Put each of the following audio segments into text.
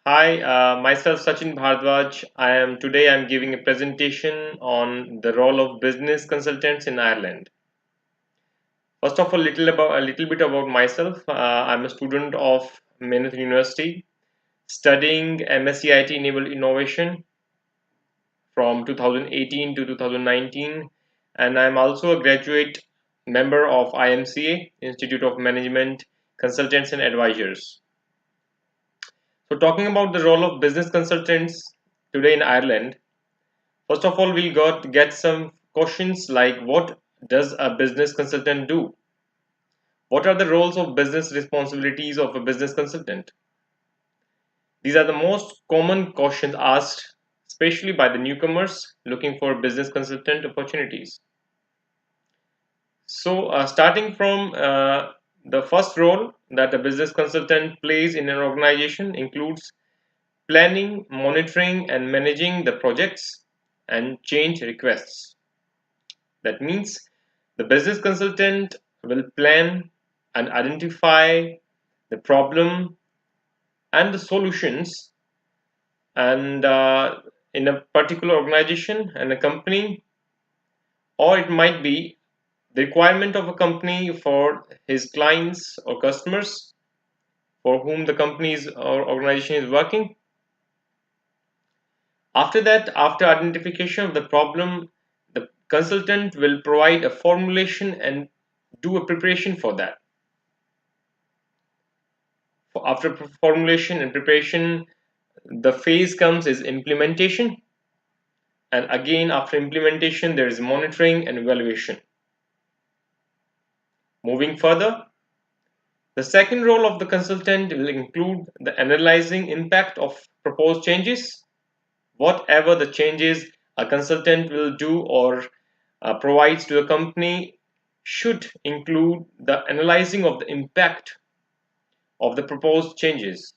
Hi, myself Sachin Bhardwaj. I'm giving a presentation on the role of business consultants in Ireland. First of all, a little bit about myself. I'm a student of Maynooth University, studying MSc IT enabled innovation from 2018 to 2019, and I'm also a graduate member of IMCA, Institute of Management Consultants and Advisors. So, talking about the role of business consultants today in Ireland. First of all, we'll get some questions like what does a business consultant do? What are the roles of business responsibilities of a business consultant? These are the most common questions asked, especially by the newcomers looking for business consultant opportunities. So, starting from the first role that a business consultant plays in an organization includes planning, monitoring, and managing the projects and change requests. That means the business consultant will plan and identify the problem and the solutions and in a particular organization and a company, or it might be the requirement of a company for his clients or customers for whom the company's or organization is working. After that, after identification of the problem, the consultant will provide a formulation and do a preparation for that. After formulation and preparation, the phase comes is implementation, and again after implementation there is monitoring and evaluation. Moving further, the second role of the consultant will include the analyzing impact of proposed changes. Whatever the changes a consultant will do or provides to a company should include the analyzing of the impact of the proposed changes.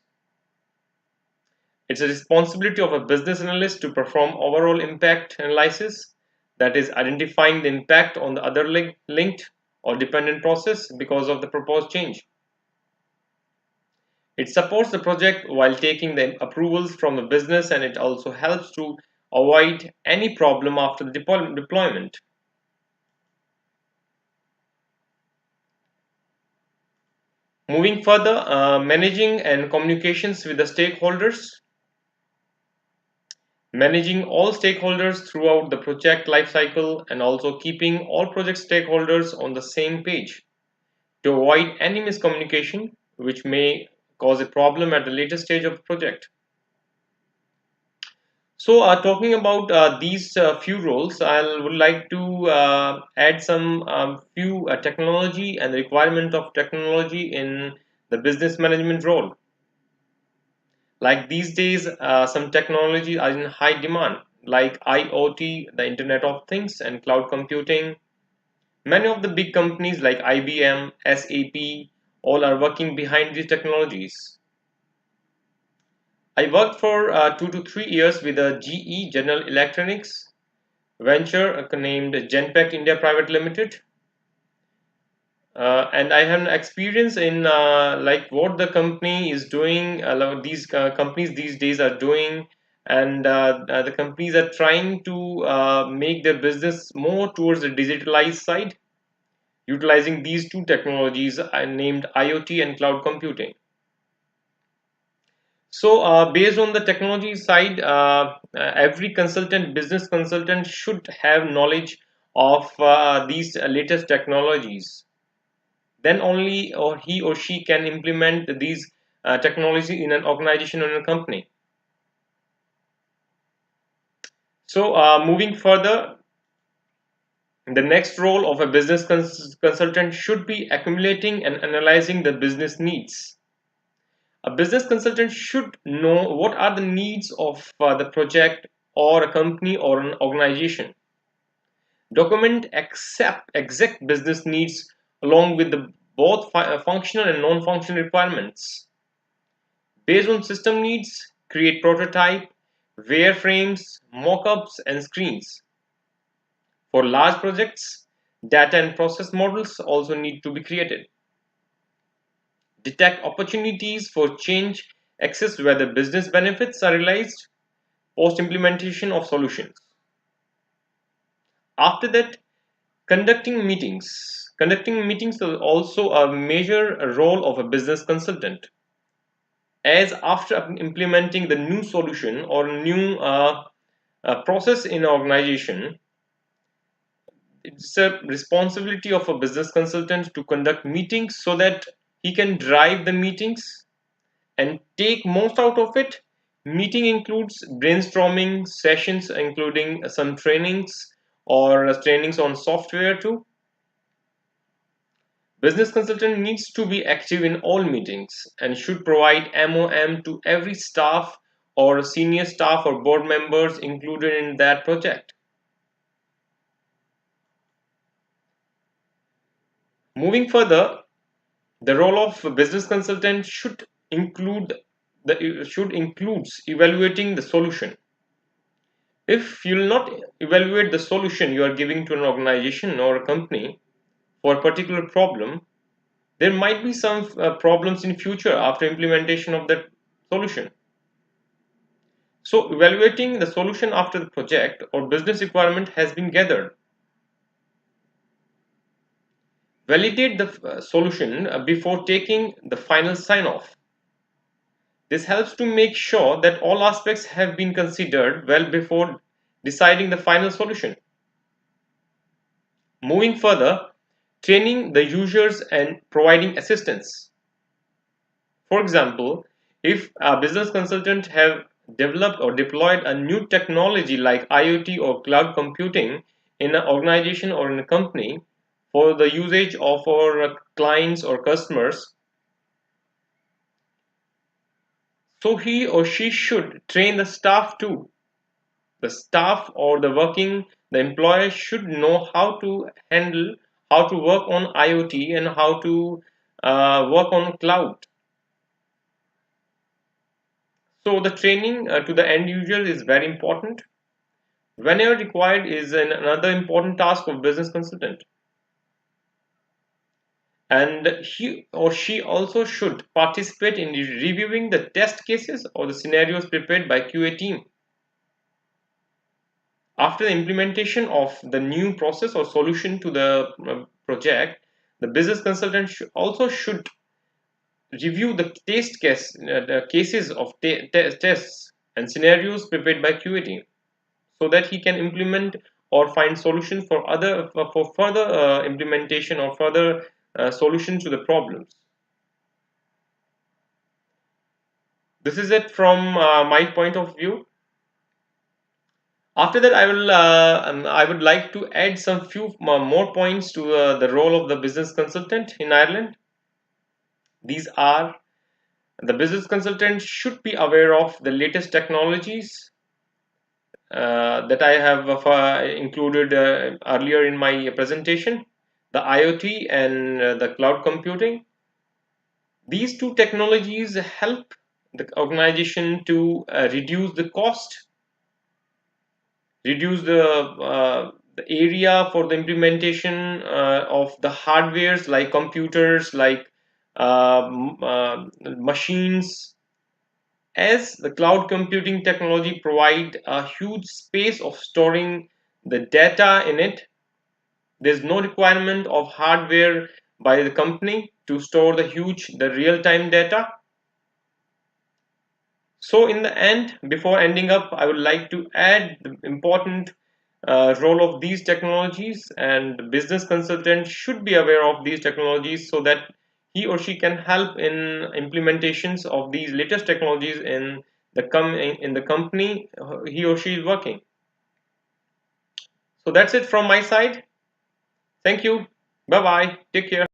It's a responsibility of a business analyst to perform overall impact analysis, that is, identifying the impact on the other linked or dependent process because of the proposed change. It supports the project while taking the approvals from the business, and it also helps to avoid any problem after the deployment. Moving further, managing and communications with the stakeholders. Managing all stakeholders throughout the project lifecycle and also keeping all project stakeholders on the same page to avoid any miscommunication which may cause a problem at the later stage of the project. So, talking about these few roles, I would like to add some few technology and the requirement of technology in the business management role. Like these days, some technologies are in high demand, like IoT, the Internet of Things, and cloud computing. Many of the big companies like IBM, SAP, all are working behind these technologies. I worked for 2 to 3 years with a GE General Electronics venture named Genpact India Private Limited. And I have an experience in like what the company is doing. These companies these days are doing, and the companies are trying to make their business more towards the digitalized side, utilizing these two technologies named IoT and cloud computing. So, based on the technology side, every consultant, business consultant, should have knowledge of these latest technologies. Then only or he or she can implement these technology in an organization or in a company. So, moving further, the next role of a business consultant should be accumulating and analyzing the business needs. A business consultant should know what are the needs of the project or a company or an organization. Document accept exact business needs along with the both functional and non-functional requirements. Based on system needs, create prototype, wireframes, mockups, and screens. For large projects, data and process models also need to be created. Detect opportunities for change access whether business benefits are realized post implementation of solutions. After that, conducting meetings. Conducting meetings is also a major role of a business consultant, as after implementing the new solution or new process in an organization, it's a responsibility of a business consultant to conduct meetings so that he can drive the meetings and take most out of it. Meeting includes brainstorming sessions, including some trainings or trainings on software too. Business consultant needs to be active in all meetings and should provide MOM to every staff or senior staff or board members included in that project. Moving further, the role of a business consultant should includes evaluating the solution. If you will not evaluate the solution you are giving to an organization or a company for a particular problem, there might be some problems in future after implementation of that solution. So evaluating the solution after the project or business requirement has been gathered. Validate the solution before taking the final sign off. This helps to make sure that all aspects have been considered well before deciding the final solution. Moving further, training the users and providing assistance. For example, if a business consultant have developed or deployed a new technology like IoT or cloud computing in an organization or in a company for the usage of our clients or customers, so he or she should train the staff too. The staff or the employer should know how to handle, how to work on IoT and how to work on cloud. So the training to the end user is very important. Whenever required is another important task of business consultant. And he or she also should participate in reviewing the test cases or the scenarios prepared by QA team. After the implementation of the new process or solution to the project, the business consultant also should review the cases of tests and scenarios prepared by QA team, so that he can implement or find solutions for further implementation or further solutions to the problems. This is it from my point of view. After that, I would like to add some few more points to the role of the business consultant in Ireland. These are: the business consultant should be aware of the latest technologies that I have included earlier in my presentation, the IoT and the cloud computing. These two technologies help the organization to reduce the cost, reduce the area for the implementation of the hardwares like computers, like machines, as the cloud computing technology provide a huge space of storing the data in it. There's no requirement of hardware by the company to store the real-time data. So in the end, before ending up, I would like to add the important role of these technologies, and the business consultant should be aware of these technologies so that he or she can help in implementations of these latest technologies in the company he or she is working. So that's it from my side. Thank you. Bye bye. Take care.